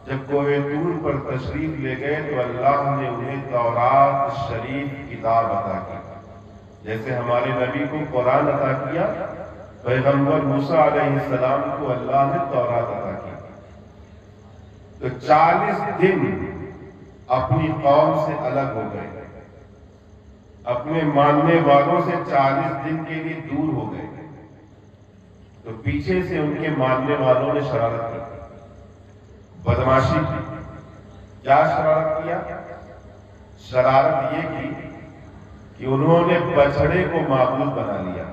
جب کوہ طور پر تشریف لے گئے تو اللہ نے انہیں تورات شریف کتاب عطا کی، جیسے ہمارے نبی کو قرآن عطا کیا، پیغمبر موسیٰ علیہ السلام کو اللہ نے تورات عطا کی۔ تو 40 دن اپنی قوم سے الگ ہو گئے، اپنے ماننے والوں سے 40 دن کے لیے دور ہو گئے۔ تو پیچھے سے ان کے ماننے والوں نے شرارت کی، بدماشی کی۔ کیا شرارت کیا؟ شرارت یہ کی کہ انہوں نے بچڑے کو معبود بنا لیا،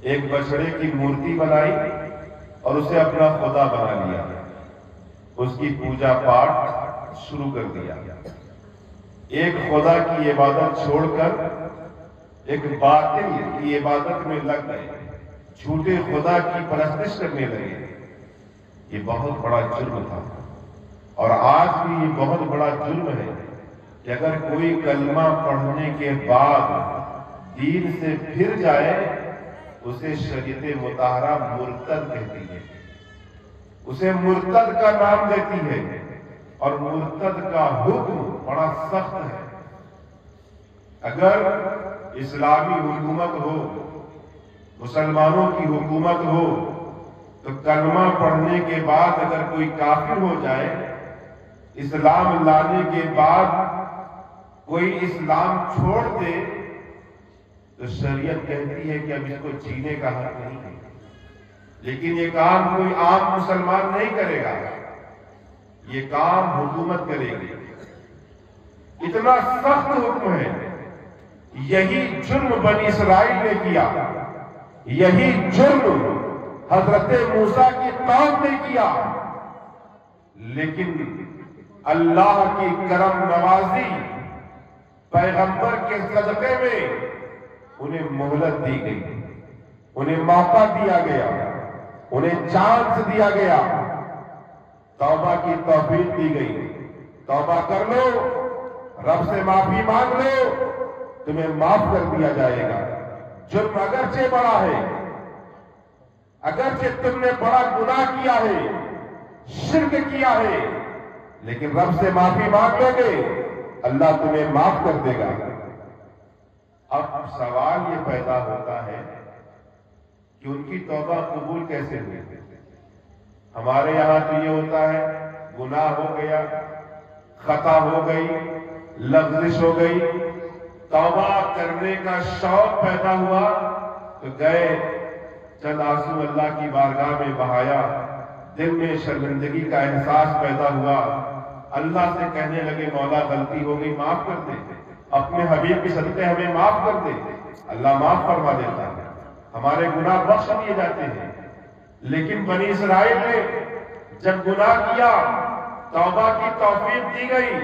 ایک بچڑے کی مورتی بنائی اور اسے اپنا خدا بنا لیا، اس کی پوجا پاٹ شروع کر دیا۔ ایک خدا کی عبادت چھوڑ کر ایک باطل کی عبادت میں لگ گئے، جھوٹے خدا کی پرستش کرنے لگے۔ یہ بہت بڑا جرم تھا، اور آج بھی یہ بہت بڑا جرم ہے کہ اگر کوئی کلمہ پڑھنے کے بعد دین سے پھر جائے اسے شریعت مطہرہ مرتد کہتی ہے، اسے مرتد کا نام دیتی ہے، اور مرتد کا حکم بڑا سخت ہے۔ اگر اسلامی حکومت ہو، مسلمانوں کی حکومت ہو، تو کلمہ پڑھنے کے بعد اگر کوئی کافر ہو جائے، اسلام لانے کے بعد کوئی اسلام چھوڑ دے، تو شریعت کہتی ہے کہ اب اس کو جینے کا حق نہیں ہے۔ لیکن یہ کام کوئی عام مسلمان نہیں کرے گا، یہ کام حکومت کرے گی۔ اتنا سخت حکم ہے۔ یہی جرم بنی اسرائیل نے کیا، یہی جرم حضرت موسیٰ کی قوم نے کیا، لیکن اللہ کی کرم نوازی پیغمبر کے صدقے میں انہیں مہلت دی گئی، انہیں موقع دیا گیا، انہیں چانس دیا گیا، توبہ کی توفیق دی گئی۔ توبہ کر لو، رب سے معافی مانگ لو، تمہیں معاف کر دیا جائے گا۔ جرم اگرچہ بڑا ہے، اگرچہ تم نے بڑا گناہ کیا ہے، شرک کیا ہے، لیکن رب سے معافی مانگ لو گے، اللہ تمہیں معاف کر دے گا۔ اب سوال یہ پیدا ہوتا ہے کہ ان کی توبہ قبول کیسے ہوئی؟ ہمارے یہاں تو یہ ہوتا ہے، گناہ ہو گیا، خطا ہو گئی، لغزش ہو گئی، توبہ کرنے کا شوق پیدا ہوا تو گئے، چند آنسو اللہ کی بارگاہ میں بہایا، دل میں شرمندگی کا احساس پیدا ہوا، اللہ سے کہنے لگے مولا غلطی ہو گئی، معاف کر دے، اپنے حبیب کے صدقے ہمیں معاف کر دے۔ اللہ معاف فرما دیتا ہے، ہمارے گناہ بخش دیے جاتے ہیں۔ لیکن بنی اسرائیل نے جب گناہ کیا، توبہ کی توفیق دی گئی،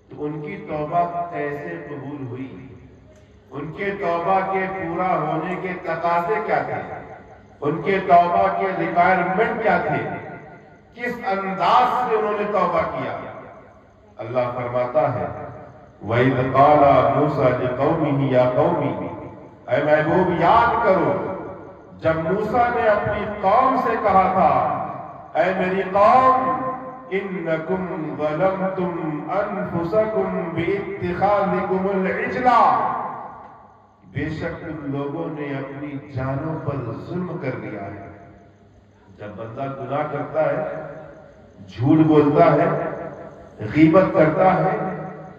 تو ان کی توبہ کیسے قبول ہوئی؟ ان کے توبہ کے پورا ہونے کے تقاضے کیا تھے؟ ان کے توبہ کے ریکوائرمنٹ کیا تھے؟ کس انداز سے انہوں نے توبہ کیا؟ اللہ فرماتا ہے وَإِذْ قَالَ مُوسَىٰ لِقَوْمِهِ يَا قَوْمِ، اے محبوب یاد کرو جب موسیٰ نے اپنی قوم سے کہا تھا، اے میری قوم، إِنَّكُمْ ظَلَمْتُمْ أَنفُسَكُمْ بِاتِّخَاذِكُمُ الْعِجْلَ، بے شک تم لوگوں نے اپنی جانوں پر ظلم کر لیا ہے۔ جب بندہ گناہ کرتا ہے، جھوٹ بولتا ہے، غیبت کرتا ہے،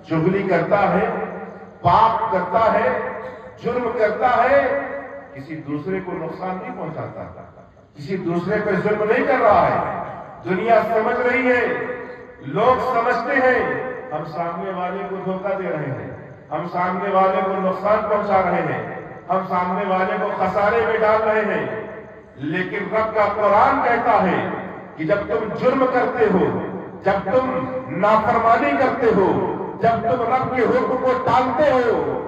چغلی کرتا ہے، پاپ کرتا ہے، جرم کرتا ہے، کسی دوسرے کو نقصان نہیں پہنچاتا، کسی دوسرے پہ ظلم نہیں کر رہا ہے۔ دنیا سمجھ رہی ہے، لوگ سمجھتے ہیں ہم سامنے والے کو دھوکہ دے رہے ہیں، ہم سامنے والے کو نقصان پہنچا رہے ہیں، ہم سامنے والے کو خسارے میں ڈال رہے ہیں۔ لیکن رب کا قرآن کہتا ہے کہ جب تم جرم کرتے ہو، جب تم نافرمانی کرتے ہو، جب تم رب کے حکم کو ٹالتے ہو،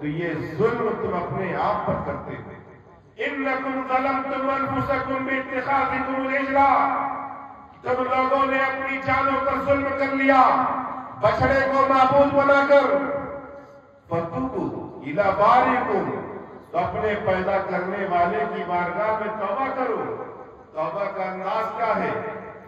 تو یہ ظلم تم اپنے آپ پر کرتے ہو۔ إِنَّكُمْ ظَلَمْتُمْ أَنفُسَكُمْ بِاتِّخَاذِكُمُ الْعِجْلَ، تم لوگوں نے اپنی جانوں پر ظلم کر لیا، بچڑے کو معبود بنا کر۔ فَتُوبُوا إِلَىٰ بَارِئِكُمْ، تو اپنے پیدا کرنے والے کی بارگاہ میں توبہ کرو۔ توبہ کا انداز کیا ہے؟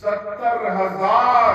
70,000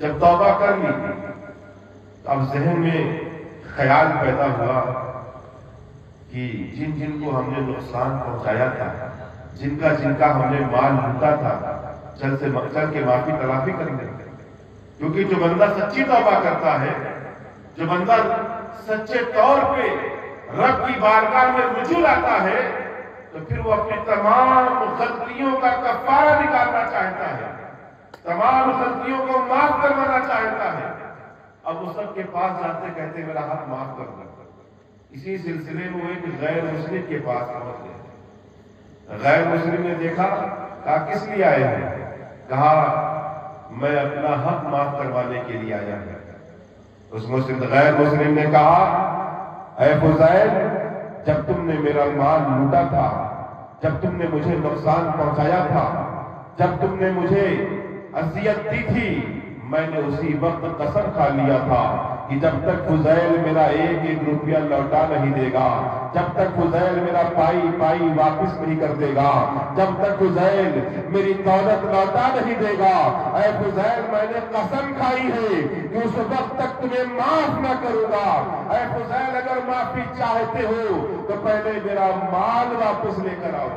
جب توبہ کر لی تو اب ذہن میں خیال پیدا ہوا کہ جن جن کو ہم نے نقصان پہنچایا تھا، جن کا ہم نے مال لوٹا تھا، چل کے معافی تلافی کریں گے. کیونکہ جو بندہ سچی توبہ کرتا ہے، جو بندہ سچے طور پہ رب کی بارگاہ میں رجوع لاتا ہے، تو پھر وہ اپنی تمام غلطیوں کا کفارہ نکالنا چاہتا ہے، تمام غلطیوں کو معاف کروانا چاہتا ہے. اب وہ سب کے پاس جاتے کہتے میرا حق معاف کر دو. اسی سلسلے میں وہ ایک غیر مسلم کے پاس پہنچ گئے. غیر مسلم نے دیکھا، کہا کس لیے آئے ہیں؟ کہا میں اپنا حق معاف کروانے کے لیے آیا ہوں. اس غیر مسلم نے کہا اے فضیل، جب تم نے میرا مال لوٹا تھا، جب تم نے مجھے نقصان پہنچایا تھا، جب تم نے مجھے اذیت دی تھی، میں نے اسی وقت قسم کھا لیا تھا کہ جب تک فضیل میرا ایک روپیہ لوٹا نہیں دے گا، جب تک فضیل میرا پائی واپس نہیں کر دے گا، جب تک فضیل میری دولت لوٹا نہیں دے گا، اے فضیل میں نے قسم کھائی ہے کہ اس وقت تک تمہیں معاف نہ کروں گا. اے فضیل اگر معافی چاہتے ہو تو پہلے میرا مال واپس لے کر آؤ.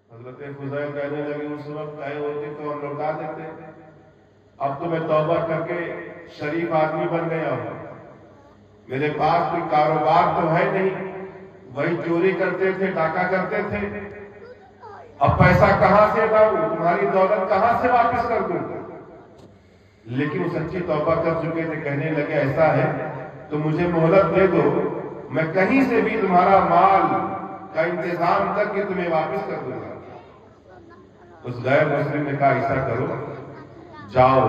حضرت فضیل کہنے لگے اس وقت آئے ہوتے تو ہم لوٹا دیتے، اب تو میں توبہ کر کے شریف آدمی بن گیا ہوں، میرے پاس کوئی کاروبار تو ہے نہیں، وہی چوری کرتے تھے، ڈاکہ کرتے تھے، اب پیسہ کہاں سے لاؤں، تمہاری دولت کہاں سے واپس کر دوں. لیکن وہ سچی توبہ کر چکے تھے، کہنے لگے ایسا ہے تو مجھے مہلت دے دو، میں کہیں سے بھی تمہارا مال کا انتظام کر کے تمہیں واپس کر دوں گا. اس غیر مسلم نے کہا ایسا کرو، جاؤ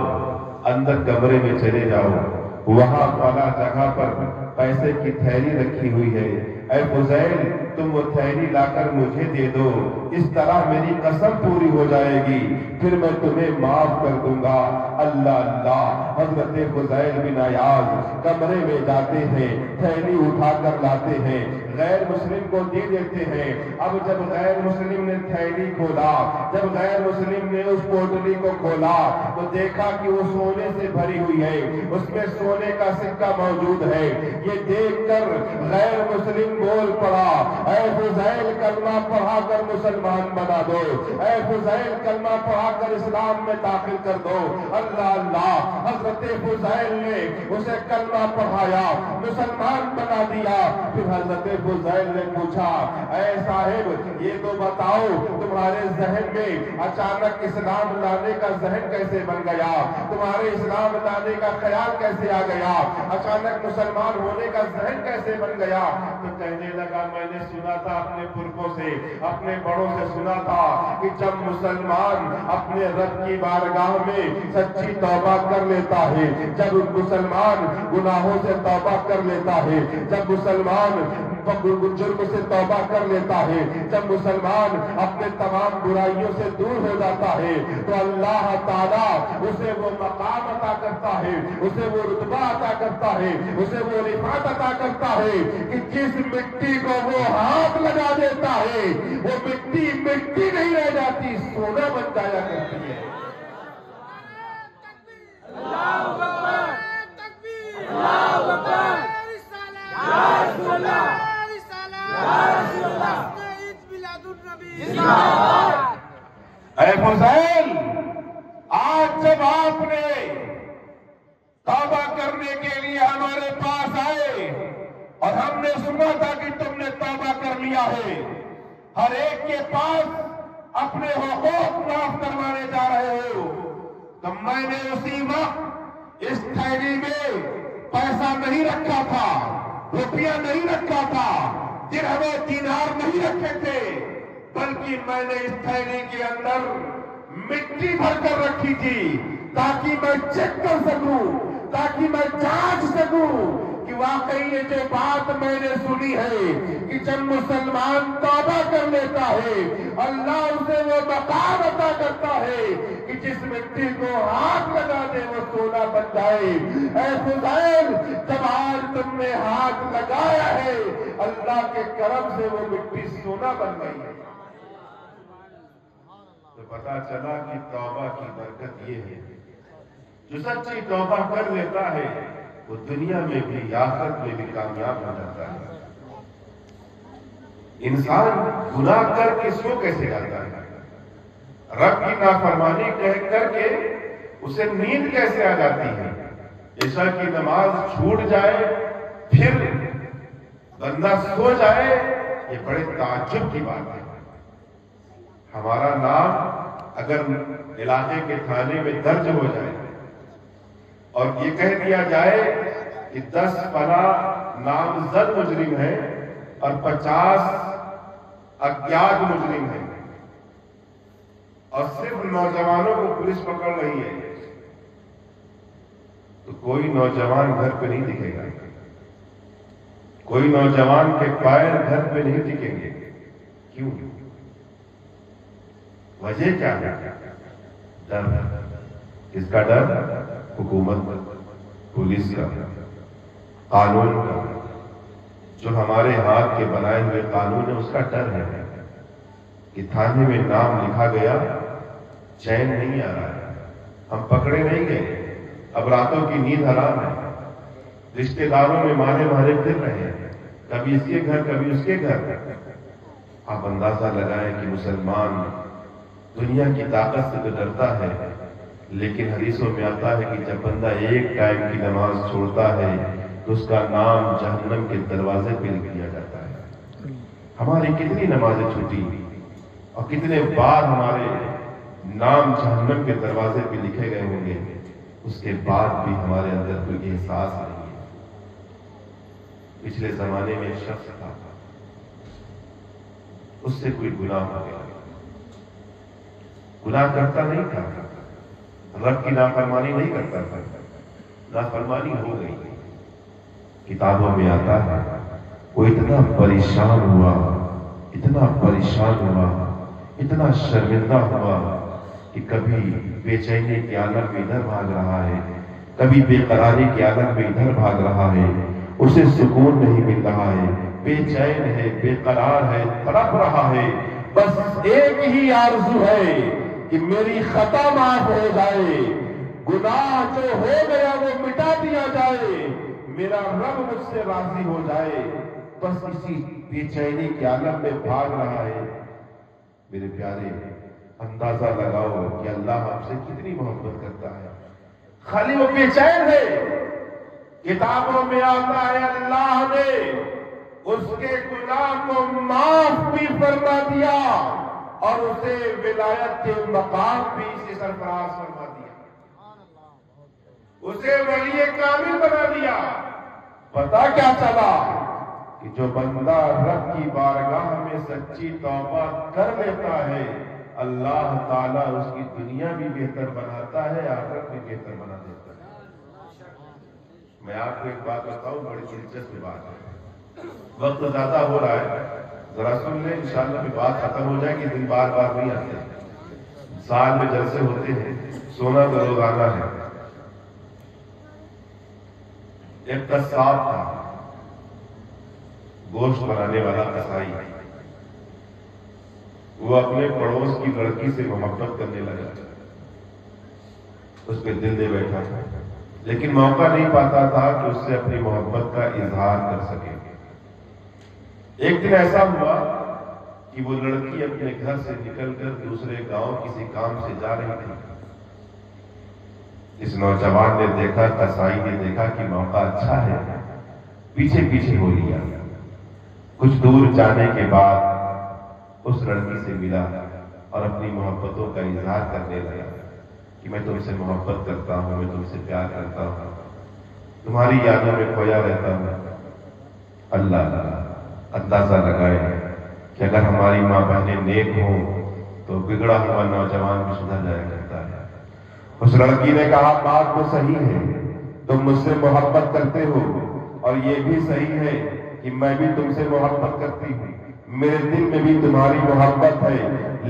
اندر کمرے میں چلے جاؤ، وہاں فلاں جگہ پر پیسے کی تھیلی رکھی ہوئی ہے، اے فضیل تم وہ تھیلی لا کر مجھے دے دو، اس طرح میری قسم پوری ہو جائے گی، پھر میں تمہیں معاف کر دوں گا. اللہ اللہ. حضرت فضیل بن عیاض کمرے میں جاتے ہیں، تھیلی اٹھا کر لاتے ہیں، غیر مسلم کو دے دیتے ہیں. اب جب غیر مسلم نے تھیلی کھولا، جب غیر مسلم نے اس پوٹلی کو کھولا تو دیکھا کہ وہ سونے سے بھری ہوئی ہے، اس میں سونے کا سکہ موجود ہے. یہ دیکھ کر غیر مسلم بول پڑا اے فضیل کلمہ پڑھا کر مسلمان بنا دو، اے فضیل کلمہ پڑھا کر اسلام میں داخل کر دو. اللہ اللہ. حضرت فضیل نے اسے کلمہ پڑھایا، مسلمان بنا دیا. پھر حضرت فضیل نے پوچھا اے صاحب یہ تو بتاؤ تمہارے ذہن میں اچانک اسلام لانے کا ذہن کیسے بن گیا، تمہارے اسلام لانے کا خیال کیسے آ گیا، اچانک مسلمان ہونے کا ذہن کیسے بن گیا. تو کہنے لگا میں نے سنا تھا اپنے پرکھوں سے، اپنے بڑوں سے سنا تھا کہ جب مسلمان اپنے رب کی بارگاہ میں سچی توبہ کر لیتا ہے، جب مسلمان گناہوں سے توبہ کر لیتا ہے، جب مسلمان جرم سے توبہ کر لیتا ہے، جب مسلمان اپنے تمام برائیوں سے دور ہو جاتا ہے تو اللہ تعالیٰ اسے وہ مقام عطا کرتا ہے، اسے وہ رتبہ عطا کرتا ہے، اسے وہ رفعت عطا کرتا ہے کہ جس مٹی کو وہ ہاتھ لگا دیتا ہے وہ مٹی مٹی نہیں رہ جاتی، سونا بن جایا کرتی ہے. اللہ اکبر، اللہ اکبر، یا رسول اللہ، یا رسول اللہ، اے فضیل آج جب آپ نے توبہ کرنے کے لیے ہمارے پاس آئے اور ہم نے سنا تھا کہ تم نے توبہ کر لیا ہے، ہر ایک کے پاس اپنے حقوق معاف کروانے جا رہے ہو، تو میں نے اسی وقت اس تھیلی میں پیسہ نہیں رکھا تھا، روپیہ نہیں رکھا تھا، درہم و دینار نہیں رکھے تھے، بلکہ میں نے اس تھیلی کے اندر مٹی بھر کر رکھی تھی تاکہ میں چیک کر سکوں، تاکہ میں جانچ سکوں کہ واقعی یہ جو بات میں نے سنی ہے کہ جب مسلمان توبہ کر لیتا ہے اللہ اسے وہ مقام عطا کرتا ہے کہ جس مٹی کو ہاتھ لگا دے وہ سونا بن جائے. اے فضیل جب آج تم نے ہاتھ لگایا ہے اللہ کے کرم سے وہ مٹی سونا بن گئی ہے. تو پتا چلا کہ توبہ کی برکت یہ ہے جو سچی توبہ کر لیتا ہے وہ دنیا میں بھی آخرت میں بھی کامیاب ہو جاتا ہے۔ انسان گناہ کر کے سو کیسے جاتا ہے؟ رب کی نافرمانی کر کے اسے نیند کیسے آ جاتی ہے؟ عشاء کی نماز چھوٹ جائے پھر بندہ سو جائے، یہ بڑے تعجب کی بات ہے۔ ہمارا نام اگر علاقے کے تھانے میں درج ہو جائے اور یہ کہہ دیا جائے کہ 10 فلاں نامزد مجرم ہیں اور 50 اگیات مجرم ہیں، اور صرف نوجوانوں کو پولیس پکڑ رہی ہے، تو کوئی نوجوان گھر پہ نہیں دکھے گا، کوئی نوجوان کے پیر گھر پہ نہیں دکھیں گے۔ کیوں؟ وجہ کیا ہے؟ ڈر۔ کس کا ڈر؟ حکومت، پولیس کا، قانون کا۔ جو ہمارے ہاتھ کے بنائے ہوئے قانون ہے اس کا ڈر ہے کہ تھانے میں نام لکھا گیا، چین نہیں آ رہا ہے، ہم پکڑے نہیں گئے، اب راتوں کی نیند حرام ہے، رشتہ داروں میں مارے پھر رہے ہیں، کبھی اس کے گھر کبھی اس کے گھر۔ آپ اندازہ لگائیں کہ مسلمان دنیا کی طاقت سے تو ڈرتا ہے، لیکن حدیثوں میں آتا ہے کہ جب بندہ ایک ٹائم کی نماز چھوڑتا ہے تو اس کا نام جہنم کے دروازے پہ لکھ دیا جاتا ہے۔ ہماری کتنی نمازیں چھوٹی اور کتنے بار ہمارے نام جہنم کے دروازے پہ لکھے گئے ہوں گے، اس کے بعد بھی ہمارے اندر کوئی احساس نہیں ہے۔ پچھلے زمانے میں ایک شخص تھا، اس سے کوئی گناہ ہو گیا، گناہ کرتا نہیں تھا، رب کی نافرمانی نہیں کرتا تھا، نافرمانی ہو گئی۔ کتابوں میں آتا ہے وہ اتنا پریشان ہوا، اتنا پریشان ہوا، اتنا شرمندہ ہوا کہ کبھی بے چینی کے عالم میں ادھر بھاگ رہا ہے، کبھی بے قراری کے عالم میں ادھر بھاگ رہا ہے، اسے سکون نہیں مل رہا ہے، بے چین ہے، بے قرار ہے، تڑپ رہا ہے، بس ایک ہی آرزو ہے کہ میری خطا معاف ہو جائے، گناہ جو ہو گیا وہ مٹا دیا جائے، میرا رب مجھ سے راضی ہو جائے، بس اسی بے چینی کے عالم میں بھاگ رہا ہے۔ میرے پیارے، اندازہ لگاؤ کہ اللہ آپ سے کتنی محبت کرتا ہے، خالی وہ بے چین ہے۔ کتابوں میں آتا ہے اللہ نے اس کے گناہ کو معاف بھی فرما دیا اور اسے ولایت کے مقام بھی سے سرفراز فرما دیا، اسے ولی کامل بنا دیا۔ پتا کیا چلا کہ جو بندہ رب کی بارگاہ میں سچی توبہ کر لیتا ہے، اللہ تعالیٰ اس کی دنیا بھی بہتر بناتا ہے، آخرت بھی بہتر بنا دیتا ہے۔ میں آپ کو ایک بات بتاؤں، بڑی دلچسپ بات ہے، وقت زیادہ ہو رہا ہے، ذرا سن لیں، انشاءاللہ بھی بات ختم ہو جائے گی، دن بار بار نہیں آتے، سال میں جلسے ہوتے ہیں، سونا تو روزانہ ہے۔ ایک قصاب تھا، گوشت بنانے والا قصائی، وہ اپنے پڑوس کی لڑکی سے محبت کرنے لگا، اس پہ دل دے بیٹھا تھا، لیکن موقع نہیں پاتا تھا کہ اس سے اپنی محبت کا اظہار کر سکے۔ ایک دن ایسا ہوا کہ وہ لڑکی اپنے گھر سے نکل کر دوسرے گاؤں کسی کام سے جا رہی تھی۔ اس نوجوان نے دیکھا، قصائی نے دیکھا کہ موقع اچھا ہے، پیچھے پیچھے ہو لیا۔ کچھ دور جانے کے بعد اس لڑکی سے ملا اور اپنی محبتوں کا اظہار کرنے لگا کہ میں تم سے محبت کرتا ہوں، میں تم سے پیار کرتا ہوں، تمہاری یادوں میں کھویا رہتا ہوں۔ اللہ اندازہ لگائے کہ اگر ہماری ماں بہنیں نیک ہوں تو بگڑا ہوا نوجوان بھی سدھر جایا کرتا ہے۔ اس لڑکی نے کہا بات تو صحیح ہے، تم مجھ سے محبت کرتے ہو، اور یہ بھی صحیح ہے کہ میں بھی تم سے محبت کرتی ہوں، میرے دل میں بھی تمہاری محبت ہے،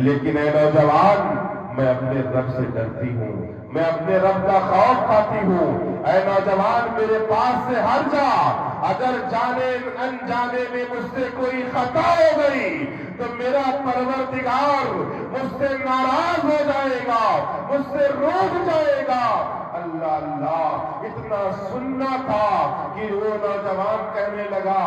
لیکن اے نوجوان، میں اپنے رب سے ڈرتی ہوں، میں اپنے رب کا خوف کھاتی ہوں، اے نوجوان میرے پاس سے ہٹ جا، اگر جانے انجانے میں مجھ سے کوئی خطا ہو گئی تو میرا پروردگار مجھ سے ناراض ہو جائے گا، مجھ سے روک جائے گا۔ اللہ اللہ اللہ اتنا سننا تھا کہ وہ نوجوان کہنے لگا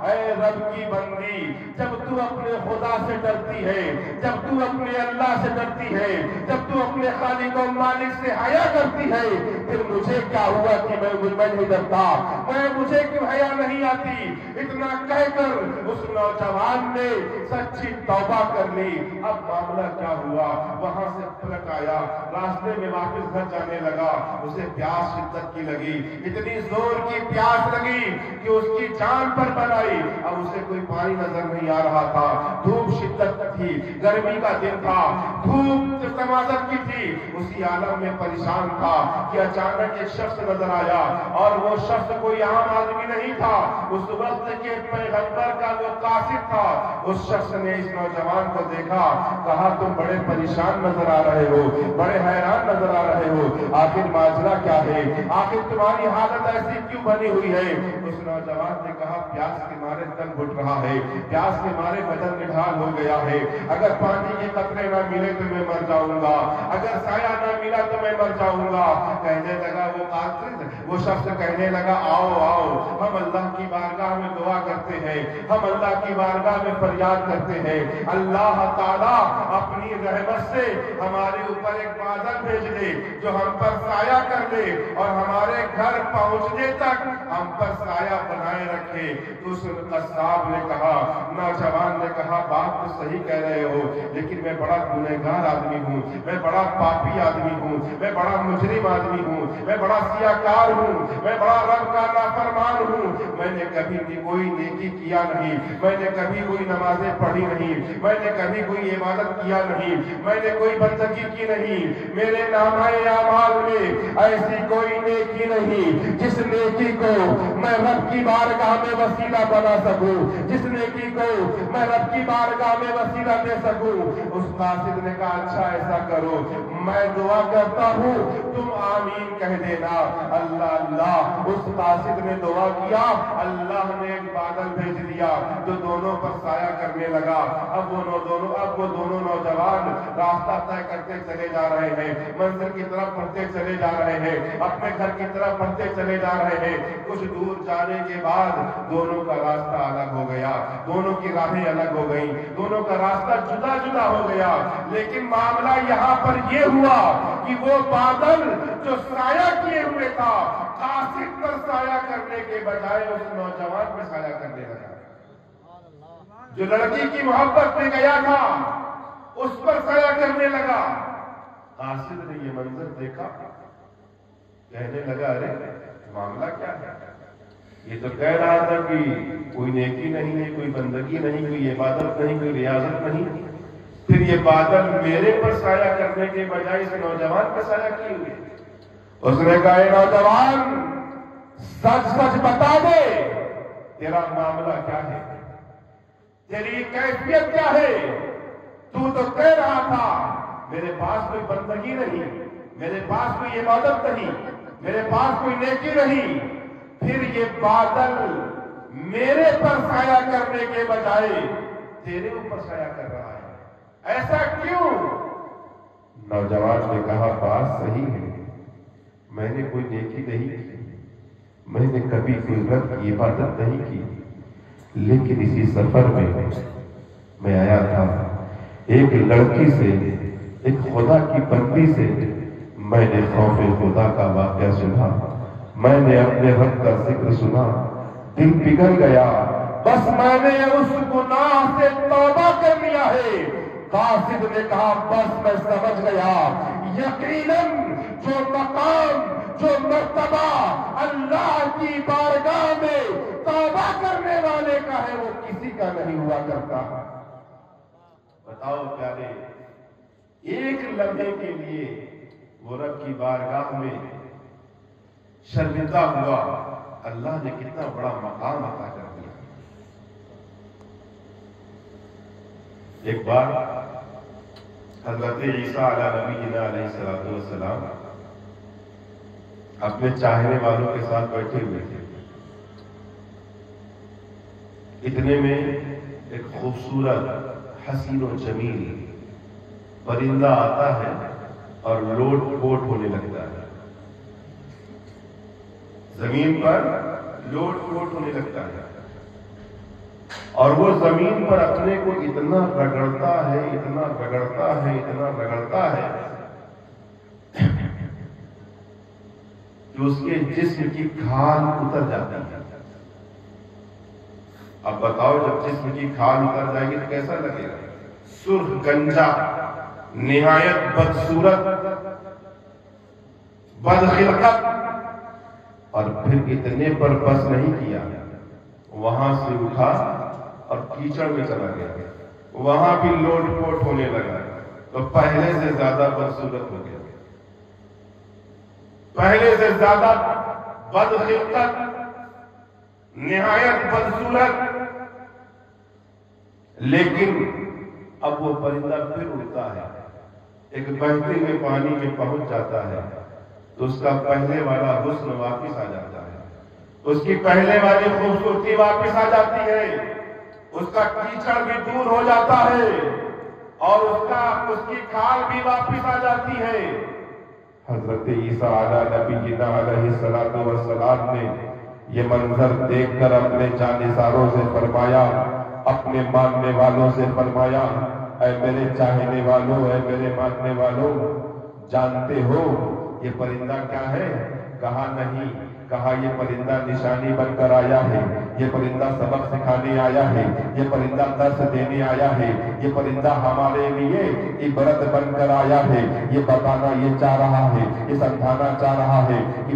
اے رب کی بندی، جب تو اپنے خدا سے ڈرتی ہے، جب تو اپنے اللہ سے ڈرتی ہے، جب تو اپنے خالق و مالک سے حیا کرتی ہے، پھر مجھے کیا ہوا کہ میں نہیں ڈرتا، مجھے کیوں حیا نہیں آتی؟ اتنا کہہ کر اس نوجوان نے سچی توبہ کر لی۔ اب معاملہ کیا ہوا؟ وہاں سے پلٹ آیا، راستے میں واپس گھر جانے لگا، اسے پیاس شدت کی لگی، اتنی زور کی پیاس لگی کہ اس کی جان پر بنائی۔ اب اسے کوئی پانی نظر نہیں آ رہا تھا، دھوپ شدت تھی، گرمی کا دن تھا، دھوپ تمازت کی تھی، اسی عالم میں پریشان تھا کہ اچانک ایک شخص نظر آیا، اور وہ شخص کوئی عام آدمی نہیں تھا، اس وقت کے پیغمبر کا وہ قاصد تھا۔ اس شخص نے اس نوجوان کو دیکھا، کہا تم بڑے پریشان نظر آ رہے ہو، بڑے حیران نظر آ رہے ہو، آخر ماجرا کیا ہے؟ آخر تمہاری حالت ایسی کیوں بنی ہوئی ہے؟ اس نوجوان نے کہا پیاس کے مارے تن گھٹ رہا ہے، پیاس کے مارے بدن نڈھال ہو گیا ہے، اگر پانی کے قطرے نہ ملے تو میں مر جاؤں گا، اگر سایہ نہ ملا تو میں مر جاؤں گا۔ کہنے لگا وہ قاصد، وہ شخص کہنے لگا آؤ آؤ، ہم اللہ کی بارگاہ میں دعا کرتے ہیں، ہم اللہ کی بارگاہ میں فریاد کرتے ہیں، اللہ تعالیٰ اپنی رحمت سے ہمارے اوپر ایک بادل بھیج دے جو ہم پر سایہ کر دے اور ہمارے گھر پہنچنے تک ہم پر سایہ بنائے رکھے۔ تو اس قصاب نے کہا، نوجوان نے کہا بات تو صحیح کہہ رہے ہو، لیکن میں بڑا گنہگار آدمی ہوں، میں بڑا پاپی آدمی ہوں، میں بڑا مجرم آدمی ہوں، میں بڑا سیاکار ہوں، میں بڑا رب کا نافرمان ہوں، میں نے کبھی کوئی نیکی کیا نہیں، میں نے کبھی کوئی نمازیں پڑھی نہیں، میں نے کبھی کوئی عبادت کیا نہیں، میں نے کوئی بندگی کی نہیں، میرے نامہ اعمال میں ایسی کوئی نیکی نہیں جس نیکی کو میں رب کی بارگاہ میں وسیلہ بنا سکوں، جس نیکی کو میں رب کی بارگاہ میں وسیلہ دے سکوں۔ اس قاصد نے کہا اچھا ایسا کرو، میں دعا کرتا ہوں تم آمین کہہ دینا۔ اللہ اللہ، اس قاصد نے دعا کیا، اللہ نے ایک بادل بھیج دیا جو دونوں پر سایہ کرنے لگا۔ اب وہ دونوں نوجوان راستہ طے کرتے چلے جا رہے ہیں، منزل کی طرف بڑھتے چلے جا رہے ہیں، اپنے گھر کی طرف بڑھتے چلے جا رہے ہیں۔ کچھ دور جانے کے بعد دونوں کا راستہ الگ ہو گیا، دونوں کی راہیں الگ ہو گئیں، دونوں کا راستہ جدا جدا ہو گیا۔ لیکن معاملہ یہاں پر یہ ہوا کہ وہ بادل جو سایہ کیے ہوئے تھا، قاصد پر سایہ کرنے کے بجائے اس نوجوان پر سایہ کرنے لگا۔ جو لڑکی کی محبت میں گیا تھا اس پر سایہ کرنے لگا۔ قاصد نے یہ منظر دیکھا، کہنے لگا ارے معاملہ کیا ہے؟ یہ تو کہہ رہا تھا کہ کوئی نیکی نہیں ہے، کوئی بندگی نہیں، کوئی عبادت نہیں، کوئی ریاضت نہیں، پھر یہ بادل میرے پر سایہ کرنے کے بجائے اس نوجوان پر سایہ کیے ہوئے؟ اس نے کہا اے نوجوان سچ سچ بتا دے، تیرا معاملہ کیا ہے، تیری کیفیت کیا ہے؟ تو کہہ رہا تھا میرے پاس کوئی بندگی نہیں، میرے پاس کوئی عبادت نہیں، میرے پاس کوئی نیکی نہیں، پھر یہ بادل میرے پر سایہ کرنے کے بجائے تیرے اوپر سایہ کر رہا ہے، ایسا کیوں؟ نوجوان نے کہا بات صحیح ہے، میں نے کوئی نیکی نہیں کی، میں نے کبھی کوئی رب کی عبادت نہیں کی، لیکن اسی سفر میں آیا تھا، ایک لڑکی سے، ایک خدا کی بندی سے میں نے خوف خدا کا واقعہ سنا، میں نے اپنے رب کا ذکر سنا، دل پگھل گیا، بس میں نے اس گناہ سے توبہ کر لیا ہے۔ قاصد نے کہا بس میں سمجھ گیا، یقیناً جو مقام، جو مرتبہ اللہ کی بارگاہ میں توبہ کرنے والے کا ہے وہ کسی کا نہیں ہوا کرتا۔ بتاؤ پیارے، ایک لمحے کے لیے وہ رب کی بارگاہ میں شرمندہ ہوا، اللہ نے کتنا بڑا مقام عطا کر دیا۔ ایک بار حضرت عیسیٰ علیہ نبینا علیہ السلام اپنے چاہنے والوں کے ساتھ بیٹھے ہوئے تھے، اتنے میں ایک خوبصورت حسین و جمیل پرندہ آتا ہے اور لوٹ پوٹ ہونے لگتا ہے۔ زمین پر لوٹ پوٹ ہونے لگتا ہے، اور وہ زمین پر اپنے کو اتنا رگڑتا ہے، اتنا رگڑتا ہے، اتنا رگڑتا ہے کہ اس کے جسم کی کھال اتر جاتی ہے۔ اب بتاؤ، جب جسم کی کھال اتر جائے گی تو کیسا لگے گا؟ سرخ گنجا، نہایت بدصورت، بدخلقت۔ اور پھر اتنے پر بس نہیں کیا، وہاں سے اٹھا اور کیچڑ میں چلا گیا، وہاں بھی لوٹ پوٹ ہونے لگا، تو پہلے سے زیادہ بدصورت ہو گیا، پہلے سے زیادہ بدخلقت، نہایت بدصورت۔ لیکن اب وہ پرندہ پھر اڑتا ہے، ایک بہتے ہوئے پانی میں پہنچ جاتا ہے تو اس کا پہلے والا حسن واپس آ جاتا ہے، اس کی پہلے والی خوبصورتی واپس آ جاتی ہے، اس کا کیچڑ بھی دور ہو جاتا ہے، اور اس کی کھال بھی واپس آ جاتی ہے۔ حضرت عیسیٰ علیہ السلام نے یہ منظر دیکھ کر اپنے جانثاروں سے فرمایا، اپنے ماننے والوں سے فرمایا، اے میرے چاہنے والوں، اے میرے ماننے والوں، جانتے ہو یہ پرندہ کیا ہے؟ کہا نہیں۔ کہا یہ پرندہ نشانی بن کر آیا ہے، یہ پرندہ سبق سکھانے آیا ہے، یہ پرندہ درس دینے آیا ہے، یہ پرندہ ہمارے لیے عبرت بن کر آیا ہے۔ یہ بتانا یہ چاہ رہا ہے، یہ سمجھانا چاہ رہا ہے کہ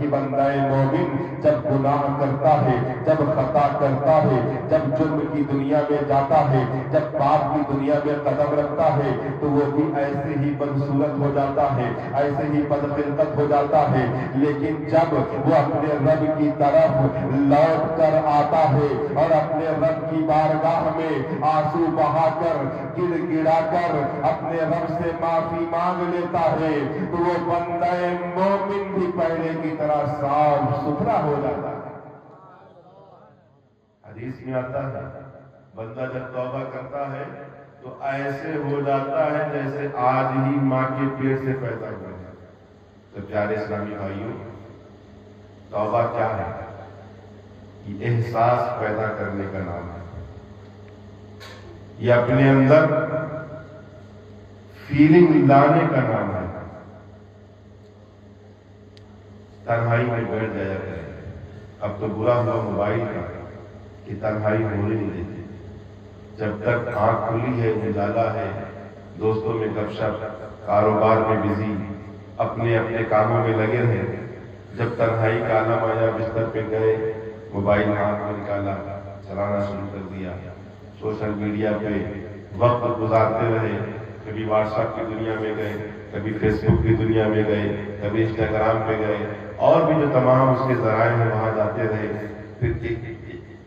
بندہ مومن جب گناہ کرتا ہے، جب خطا کرتا ہے، جب جرم کی دنیا میں جاتا ہے، جب پاپ کی دنیا میں قدم رکھتا ہے، تو وہ بھی ایسے ہی بدصورت ہو جاتا ہے، ایسے ہی بدخلقت ہو جاتا ہے۔ لیکن جب وہ اپنے رب کی طرف لوٹ کر آتا ہے اور اپنے رب کی بارگاہ میں آنسو بہا کر، گڑ گڑا کر اپنے رب سے معافی مانگ لیتا ہے، تو وہ بندہ مومن بھی پہلے کی طرح صاف ستھرا ہو جاتا ہے۔ حدیث میں آتا ہے، بندہ جب توبہ کرتا ہے تو ایسے ہو جاتا ہے جیسے آج ہی ماں کے پیٹ سے پیدا ہوا ہے۔ تو پیارے اسلامی بھائیوں، توبہ کیا ہے؟ یہ احساس پیدا کرنے کا نام ہے، یہ اپنے اندر فیلنگ لانے کا نام ہے۔ تنہائی میں بیٹھ جایا کرے۔ اب تو برا ہوا موبائل کا کہ تنہائی ہونے نہیں دیتی۔ جب تک آنکھ کھلی ہے، اجالا ہے، دوستوں میں گپ شپ، کاروبار میں بزی، اپنے اپنے کاموں میں لگے رہے، جب تنہائی کا عالم آیا، بستر پہ گئے، موبائل ہاتھ میں نکالا، چلانا شروع کر دیا، سوشل میڈیا پہ وقت گزارتے رہے، کبھی واٹس ایپ کی دنیا میں گئے، کبھی فیس بک کی دنیا میں گئے، کبھی انسٹاگرام پہ گئے، اور بھی جو تمام اس کے ذرائع ہیں وہاں جاتے رہے۔ پھر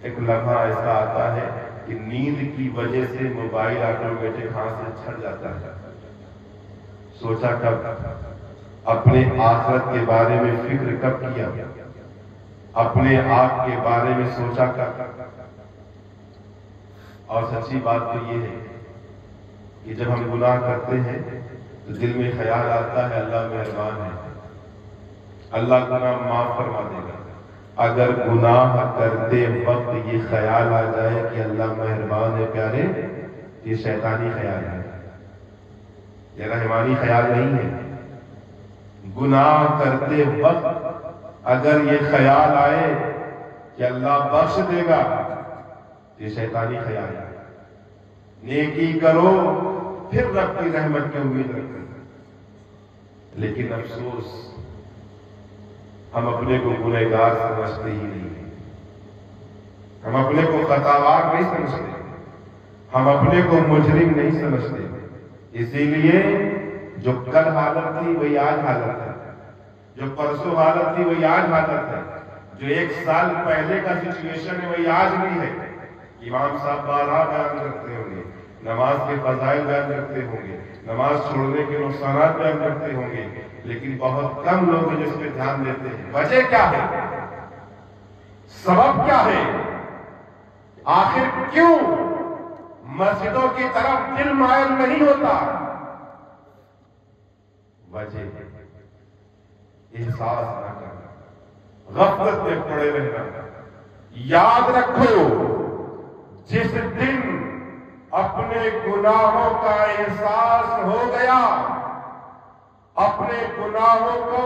ایک لمحہ ایسا آتا ہے کہ نیند کی وجہ سے موبائل آٹومیٹک ہاتھ سے چھٹ جاتا ہے۔ سوچا کب؟ اپنے آخرت کے بارے میں فکر کب کیا؟ اپنے آپ کے بارے میں سوچا کب؟ اور سچی بات تو یہ ہے کہ جب ہم گناہ کرتے ہیں تو دل میں خیال آتا ہے اللہ مہربان ہے، اللہ گناہ معاف فرما دے گا۔ اگر گناہ کرتے وقت یہ خیال آ جائے کہ اللہ مہربان ہے پیارے، یہ شیطانی خیال ہے، یہ رحمانی خیال نہیں ہے۔ گناہ کرتے وقت اگر یہ خیال آئے کہ اللہ بخش دے گا، یہ شیطانی خیال ہے۔ نیکی کرو پھر رب کی رحمت کی امید رکھو۔ لیکن افسوس، ہم اپنے کو گنہگار سمجھتے ہی نہیں، ہم اپنے کو خطاوار نہیں سمجھتے، ہم اپنے کو مجرم نہیں سمجھتے۔ اسی لیے جو کل حالت تھی وہی آج حالت ہے، جو پرسوں حالت تھی وہی آج حالت ہے، جو 1 سال پہلے کا سچویشن ہے وہی آج بھی ہے۔ امام صاحب بارہا بیان کرتے ہوں گے، نماز کے فضائل بیان کرتے ہوں گے، نماز چھوڑنے کے نقصانات بیان کرتے ہوں گے، لیکن بہت کم لوگ ہیں جو اس پہ دھیان دیتے ہیں۔ وجہ کیا ہے؟ سبب کیا ہے؟ آخر کیوں مسجدوں کی طرف دل مائل نہیں ہوتا؟ وجہ احساس نہ کرنا، غفلت میں پڑے رہنا۔ یاد رکھو جس دن اپنے گناہوں کا احساس ہو گیا، اپنے گناہوں کو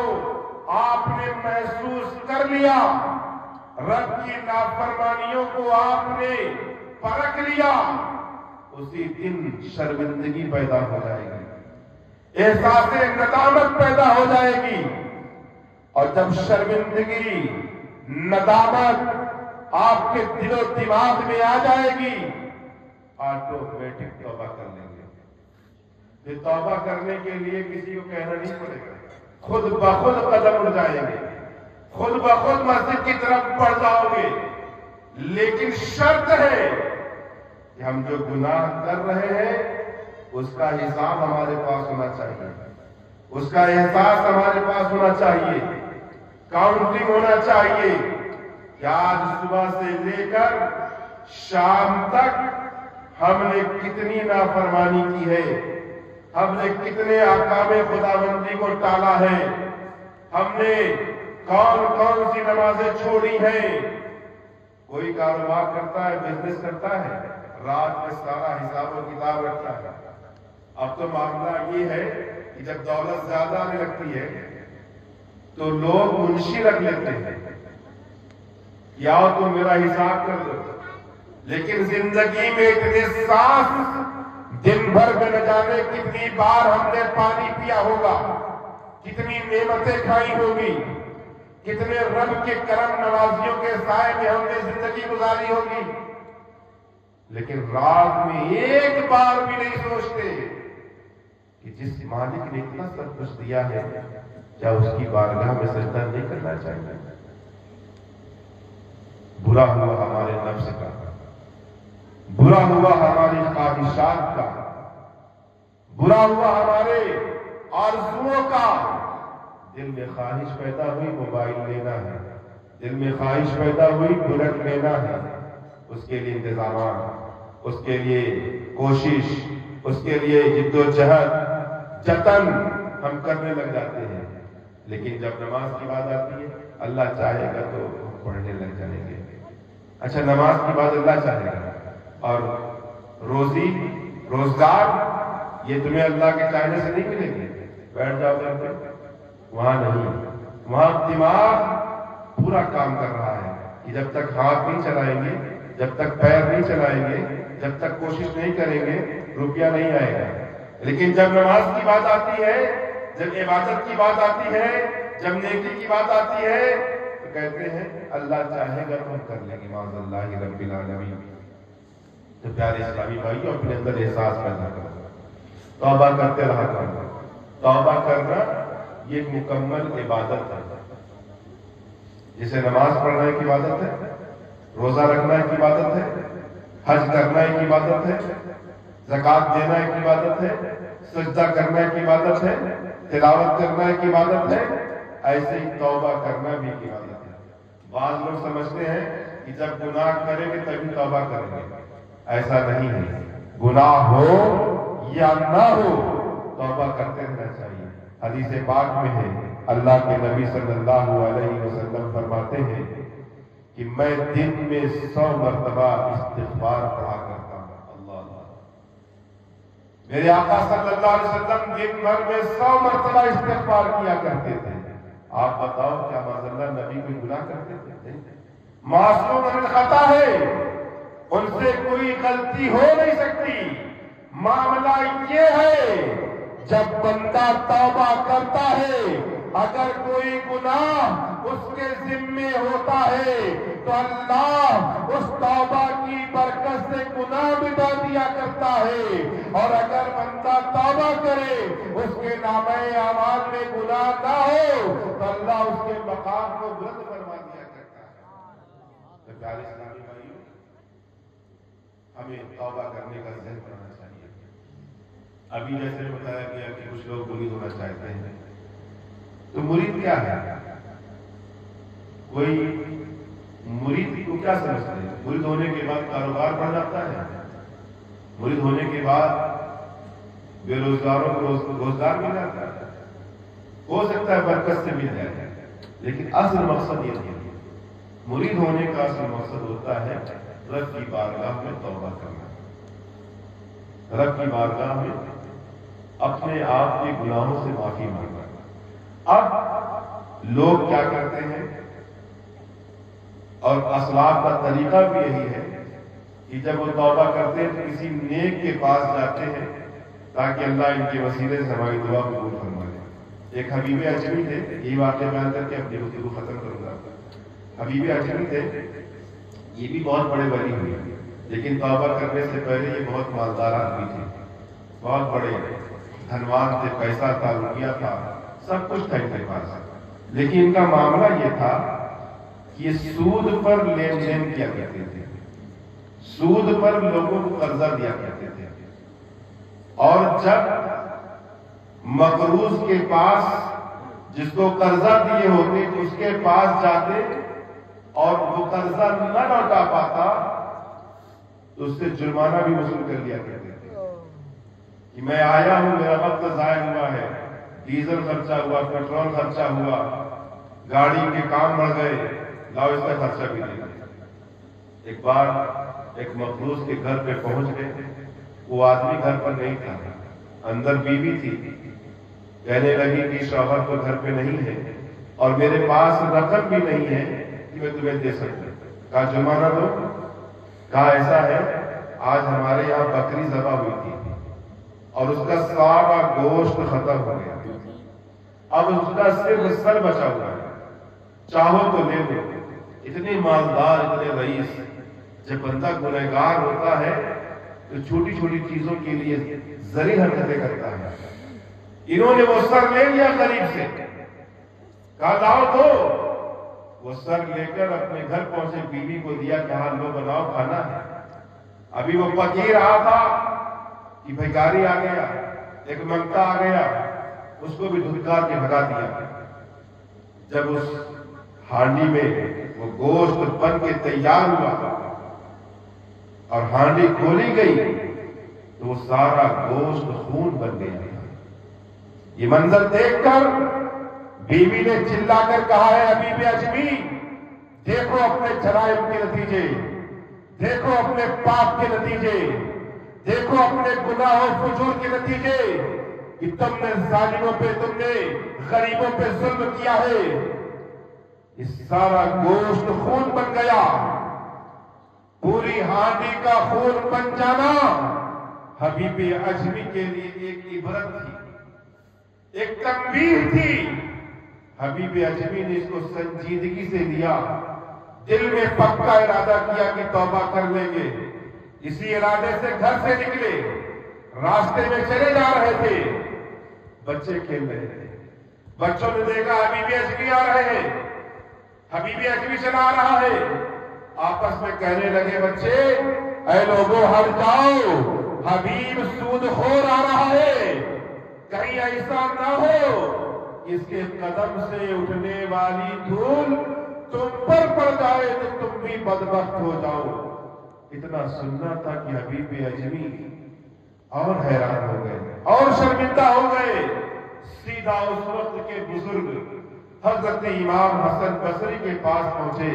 آپ نے محسوس کر لیا، رب کی نافرمانیوں کو آپ نے پرکھ لیا، اسی دن شرمندگی پیدا ہو جائے گی، احساس ندامت پیدا ہو جائے گی، اور جب شرمندگی ندامت آپ کے دل و دماغ میں آ جائے گی، آٹومیٹک توبہ کر لیں گے۔ پھر توبہ کرنے کے لیے کسی کو کہنا نہیں پڑے گا، خود بخود قدم اٹھ جائیں گے، خود بخود مسجد کی طرف بڑھ جاؤ گے۔ لیکن شرط ہے کہ ہم جو گناہ کر رہے ہیں اس کا حساب ہمارے پاس ہونا چاہیے، اس کا احساس ہمارے پاس ہونا چاہیے، کاؤنٹنگ ہونا چاہیے کہ آج صبح سے لے کر شام تک ہم نے کتنی نافرمانی کی ہے، ہم نے کتنے احکام خداوندی کو ٹالا ہے، ہم نے کون کون سی نمازیں چھوڑی ہیں۔ کوئی کاروبار کرتا ہے، بزنس کرتا ہے، رات میں سارا حساب و کتاب رکھتا ہے۔ اب تو معاملہ یہ ہے کہ جب دولت زیادہ آنے لگتی ہے تو لوگ منشی رکھ لیتے ہیں، یا تو میرا حساب کر دو۔ لیکن زندگی میں اتنے سانس دن بھر میں نہ جانے کتنی بار ہم نے پانی پیا ہوگا، کتنی نعمتیں کھائی ہوگی، کتنے رب کے کرم نوازیوں کے سائے میں ہم نے زندگی گزاری ہوگی، لیکن رات میں ایک بار بھی نہیں سوچتے کہ جس مالک نے اتنا سب کچھ دیا ہے کیا اس کی بارگاہ میں سجدہ نہیں کرنا چاہیے؟ برا ہوا ہمارے نفس کا، برا ہوا ہماری خواہشات کا، برا ہوا ہمارے آرزوؤں کا۔ دل میں خواہش پیدا ہوئی موبائل لینا ہے، دل میں خواہش پیدا ہوئی بلٹ لینا ہے، اس کے لیے انتظامات، اس کے لیے کوشش، اس کے لیے جد و جہد جتن ہم کرنے لگ جاتے ہیں۔ لیکن جب نماز کی بات آتی ہے اللہ چاہے گا تو ہم پڑھنے لگ جائیں گے۔ اچھا نماز کی بات اللہ چاہے گا، اور روزی روزگار یہ تمہیں اللہ کے چاہنے سے نہیں ملیں گے، بیٹھ جاؤ گھر پہ، وہاں نہیں، وہاں دماغ پورا کام کر رہا ہے کہ جب تک ہاتھ نہیں چلائیں گے، جب تک پیر نہیں چلائیں گے، جب تک کوشش نہیں کریں گے روپیہ نہیں آئے گا۔ لیکن جب نماز کی بات آتی ہے، جب عبادت کی بات آتی ہے، جب نیکی کی بات آتی ہے تو کہتے ہیں اللہ چاہے گا تو ہم کر لیں گے، معاذ اللہ رب العالمین۔ تو پیارے اسلامی بھائیوں اپنے اندر احساس پیدا کرو، توبہ کرتے رہا کرو۔ توبہ کرنا یہ ایک مکمل عبادت ہے، جسے نماز پڑھنا ایک عبادت ہے، روزہ رکھنا ایک عبادت ہے، حج کرنا ایک عبادت ہے، زکوٰۃ دینا ایک عبادت ہے، سجدہ کرنا ایک عبادت ہے، تلاوت کرنا ایک عبادت ہے، ایسے ہی توبہ کرنا بھی ایک عبادت ہے۔ بعض لوگ سمجھتے ہیں کہ جب گناہ کریں گے تبھی توبہ کریں گے، ایسا نہیں ہے۔ گناہ ہو یا نہ ہو توبہ کرتے رہنا چاہیے۔ حدیث پاک میں ہے اللہ کے نبی صلی اللہ علیہ وسلم فرماتے ہیں کہ میں دن میں 100 مرتبہ استغفار پڑھا کرتا ہوں۔ اللہ میرے آقا صلی اللہ علیہ وسلم دن بھر میں 100 مرتبہ استغفار کیا کرتے تھے۔ آپ بتاؤ کیا معاذ اللہ نبی کوئی گناہ کرتے تھے؟ معصوم من الخطا ہے، ان سے کوئی غلطی ہو نہیں سکتی۔ معاملہ یہ ہے جب بندہ توبہ کرتا ہے، اگر کوئی گناہ اس کے ذمے ہوتا ہے تو اللہ اس توبہ کی برکت سے گناہ مٹا دیا کرتا ہے، اور اگر بندہ توبہ کرے اس کے نامہ اعمال میں گناہ نہ ہو تو اللہ اس کے مقام کو بلند فرما دیا کرتا ہے۔ تو پیارے اسلامی بھائیوں ہمیں توبہ کرنے کا ذہن بنانا چاہیے۔ ابھی جیسے بتایا گیا کہ کچھ لوگ مرید ہونا چاہتے ہیں، تو مرید کیا ہے؟ کوئی مرید کو کیا سمجھتے ہیں؟ مرید ہونے کے بعد کاروبار بڑھ جاتا ہے، مرید ہونے کے بعد بے روزگاروں کو روزگار مل جاتا ہے، ہو سکتا ہے برکت سے مل جائے، لیکن اصل مقصد یہ نہیں ہے. مرید ہونے کا اصل مقصد ہوتا ہے رب کی بارگاہ میں توبہ کرنا، رب کی بارگاہ میں اپنے آپ کے گناہوں سے معافی مانگنا. اب لوگ کیا کرتے ہیں، اور اسلاف کا طریقہ بھی یہی ہے کہ جب وہ توبہ کرتے ہیں تو کسی نیک کے پاس جاتے ہیں تاکہ اللہ ان کے وسیلے سے ہماری دعا قبول فرما لے. ایک حبیب اجمی تھے، یہی واقعہ بیان کر کے اپنی گفتگو ختم کروں گا. حبیب اجمی تھے، یہ بھی بہت بڑے ولی ہوئے، لیکن توبہ کرنے سے پہلے یہ بہت مالدار آدمی تھے، بہت بڑے دھنوان تھے، پیسہ تھا، روپیہ تھا، سب کچھ تھا ان کے پاس. لیکن ان کا معاملہ یہ تھا کہ یہ سود پر لین دین کیا کرتے تھے، سود پر لوگوں کو قرضہ دیا کرتے تھے. اور جب مقروض کے پاس، جس کو قرضہ دیے ہوتے، تو اس کے پاس جاتے اور وہ قرضہ نہ لوٹا پاتا تو اس سے جرمانہ بھی وصول کر لیا کرتے تھے کہ میں آیا ہوں، میرا وقت ضائع ہوا ہے، ڈیزل خرچہ ہوا، پیٹرول خرچہ ہوا، گاڑی کے کام بڑھ گئے، لاؤ اس کا خرچہ بھی دے دیں. ایک بار ایک مقروض کے گھر پہ پہنچ گئے، وہ آدمی گھر پر نہیں تھا، اندر بیوی تھی. کہنے لگی کہ شوہر تو گھر پہ نہیں ہے اور میرے پاس رقم بھی نہیں ہے کہ میں تمہیں دے سکتا. کہا جرمانہ دو. کہا ایسا ہے، آج ہمارے یہاں بکری ذبح ہوئی تھی اور اس کا سارا گوشت ختم ہو گیا، اب اس کا صرف سر بچا ہوا ہے، چاہو تو لے لو. اتنے مالدار، اتنے رئیس. جب بندہ گنہگار ہوتا ہے تو چھوٹی چھوٹی چیزوں کے لیے ذریع حرکتیں کرتا ہے. انہوں نے وہ سر لے لیا غریب سے، کہا لاؤ دو. وہ سر لے کر اپنے گھر پہنچے، بیوی کو دیا کہ ہاں لو بناؤ، کھانا ہے. ابھی وہ پکی رہا تھا کہ بھیکاری آ گیا، ایک منگتا آ گیا، اس کو بھی دھتکار کے بھگا دیا. جب اس ہانڈی میں وہ گوشت بن کے تیار ہوا اور ہانڈی کھولی گئی تو وہ سارا گوشت خون بن گیا. یہ منظر دیکھ کر بیوی نے چلا کر کہا ہے حبیب اجمی، دیکھو اپنے جرائم کے نتیجے، دیکھو اپنے پاپ کے نتیجے، دیکھو اپنے گناہ و فجور کے نتیجے کہ تم نے ظالموں پہ، تم نے غریبوں پہ ظلم کیا ہے. یہ سارا گوشت خون بن گیا. پوری ہانڈی کا خون بن جانا حبیب اجمی کے لیے ایک عبرت تھی، ایک تنبیہ تھی. حبیب اجمی نے اس کو سنجیدگی سے لیا، دل میں پکا ارادہ کیا کہ توبہ کر لیں گے. اسی ارادے سے گھر سے نکلے، راستے میں چلے جا رہے تھے، بچے کھیل رہے تھے. بچوں نے دیکھا حبیب اجمی آ رہے ہیں، حبیب اجمی چلا آ رہا ہے. آپس میں کہنے لگے بچے، اے لوگوں ہٹ جاؤ، حبیب سود خور آ رہا ہے، کہیں ایسا نہ ہو اس کے قدم سے اٹھنے والی دھول تم پر پڑ جائے تو تم بھی بدبخت ہو جاؤ. اتنا سننا تھا کہ حبیب اجمی اور حیران ہو گئے اور شرمندہ ہو گئے. سیدھا اس وقت کے بزرگ حضرت امام حسن بصری کے پاس پہنچے،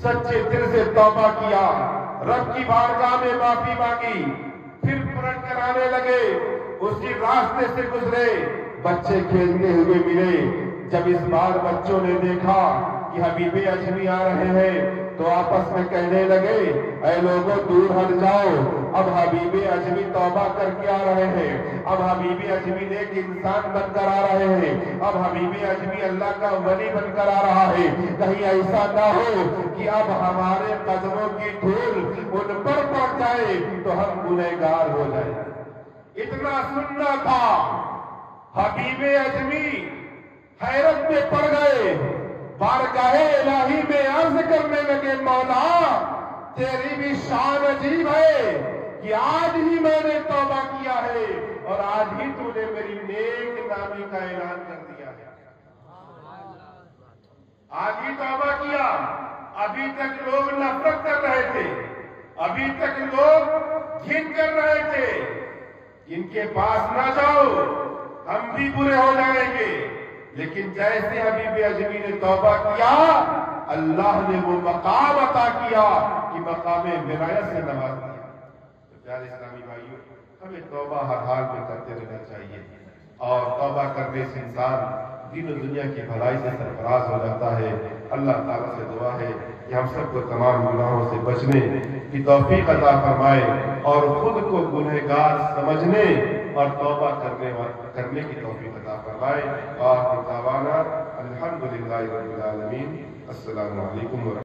سچے دل سے توبہ کیا، رب کی بارگاہ میں معافی مانگی، پھر پلٹ کر آنے لگے. اسی راستے سے گزرے، بچے کھیلتے ہوئے ملے. جب اس بار بچوں نے دیکھا کہ حبیب اجمی آ رہے ہیں تو آپس میں کہنے لگے، اے لوگوں دور ہٹ جاؤ، اب حبیب اجمی توبہ کر کے آ رہے ہیں، اب حبیب اجمی نیک انسان بن کر آ رہے ہیں، اب حبیب اجمی اللہ کا ولی بن کر آ رہا ہے. کہیں ایسا نہ ہو کہ اب ہمارے قدموں کی دھول ان پر پڑ جائے تو ہم گنہگار ہو جائیں. اتنا سننا تھا. حبیب اجمی حیرت میں پڑ گئے، بارگاہ الہی میں عرض کرنے لگے، مولا تیری بھی شان عجیب ہے کہ آج ہی میں نے توبہ کیا ہے اور آج ہی تو نے میری نیک نامی کا اعلان کر دیا ہے. آج ہی توبہ کیا. ابھی تک لوگ نفرت کر رہے تھے، ابھی تک لوگ گھن کر رہے تھے، ان کے پاس نہ جاؤ ہم بھی برے ہو جائیں گے، لیکن جیسے حبیب اجمی نے توبہ کیا اللہ نے وہ مقام عطا کیا کہ مقام ولایت سے نواز دیا۔ تو پیارے اسلامی بھائیوں، ہمیں توبہ ہر حال میں کرتے رہنا چاہیے، اور توبہ کرنے سے انسان دین و دنیا کی بھلائی سے سرفراز ہو جاتا ہے۔ اللہ تعالیٰ سے دعا ہے کہ ہم سب کو تمام گناہوں سے بچنے کی توفیق عطا فرمائے، اور خود کو گنہگار سمجھنے اور توبہ کرنے کی توفیق عطا فرمائے۔ وآخر دعوانا الحمدللہ رب العالمین۔ السلام علیکم ورحمۃ اللہ۔